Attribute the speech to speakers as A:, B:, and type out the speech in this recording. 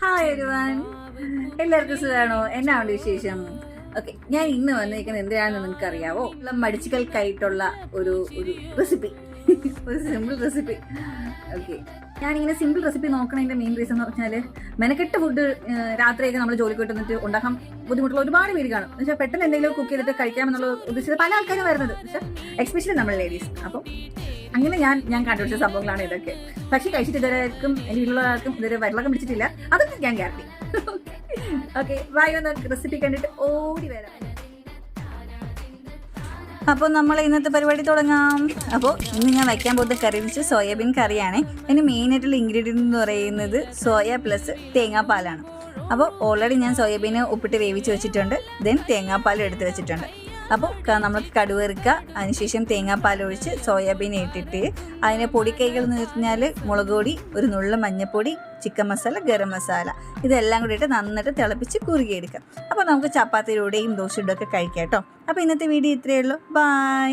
A: Hi everyone, എല്ലാവർക്കും സുഖമാണോ? എന്നാണ് വിശേഷം? ഓക്കെ, ഞാൻ ഇന്ന് വന്നിരിക്കുന്നത് എന്തിനാണെന്ന് നിങ്ങൾക്ക് അറിയാവോ? മടിച്ചുകൾക്കായിട്ടുള്ള ഒരു റെസിപ്പി, ഒരു സിമ്പിൾ റെസിപ്പി. ഓക്കെ, ഞാനിങ്ങനെ സിമ്പിൾ റെസിപ്പി നോക്കണതിൻ്റെ മെയിൻ റീസൺ എന്ന് പറഞ്ഞാൽ മെനക്കെട്ട് ഫുഡ് രാത്രിയൊക്കെ നമ്മൾ ജോലിക്ക് വിട്ടുന്നിട്ട് ഉണ്ടാക്കാൻ ബുദ്ധിമുട്ടുള്ള ഒരുപാട് പേര് കാണും. എന്ന് വെച്ചാൽ പെട്ടെന്ന് എന്തെങ്കിലും കുക്ക് ചെയ്തിട്ട് കഴിക്കാമെന്നുള്ള ഉദ്ദേശിച്ചത് പല ആൾക്കാരും വരുന്നത്, പക്ഷെ എക്സ്പെഷ്യലി നമ്മൾ ലേഡീസ്. അപ്പം അങ്ങനെ ഞാൻ കണ്ടുപിടിച്ച സംഭവങ്ങളാണ് ഇതൊക്കെ. പക്ഷെ കഴിച്ചിട്ട് ഇതുവരെയായിരിക്കും എൻ്റെ വീട്ടിലുള്ള ആർക്കും ഇതുവരെ വയറിളക്കം പിടിച്ചിട്ടില്ല, അതൊന്നും ഞാൻ ഗ്യാരണ്ടി. ഓക്കെ, വായു എന്ന റെസിപ്പി കണ്ടിട്ട് ഓടി വരാം. അപ്പോൾ നമ്മൾ ഇന്നത്തെ പരിപാടി തുടങ്ങാം. അപ്പോൾ ഇന്ന് ഞാൻ വയ്ക്കാൻ പോകുന്ന കറി വെച്ച് സോയാബീൻ കറിയാണ്. അതിന് മെയിനായിട്ടുള്ള ഇൻഗ്രീഡിയൻറ്റ് എന്ന് പറയുന്നത് സോയ പ്ലസ് തേങ്ങാപ്പാലാണ്. അപ്പോൾ ഓൾറെഡി ഞാൻ സോയാബീനെ ഉപ്പിട്ട് വേവിച്ച് വെച്ചിട്ടുണ്ട്. ദെൻ തേങ്ങാപ്പാൽ എടുത്ത് വെച്ചിട്ടുണ്ട്. അപ്പോൾ നമ്മൾ കടുക് വറുക്കുക, അതിനുശേഷം തേങ്ങാപ്പാൽ ഒഴിച്ച് സോയാബീൻ ഇട്ടിട്ട് അതിനെ പൊടിക്കൈകൾ എന്ന് പറഞ്ഞാൽ മുളക് പൊടി, ഒരു നുള്ള മഞ്ഞൾപ്പൊടി, ചിക്കൻ മസാല, ഗരം മസാല, ഇതെല്ലാം കൂടി ഇട്ട് നന്നായിട്ട് തിളപ്പിച്ച് കുറുകിയെടുക്കാം. അപ്പോൾ നമുക്ക് ചപ്പാത്തിയിലൂടെയും ദോശയുടെ ഒക്കെ കഴിക്കാം കേട്ടോ. അപ്പോൾ ഇന്നത്തെ വീഡിയോ ഇത്രയേ ഉള്ളൂ. ബൈ.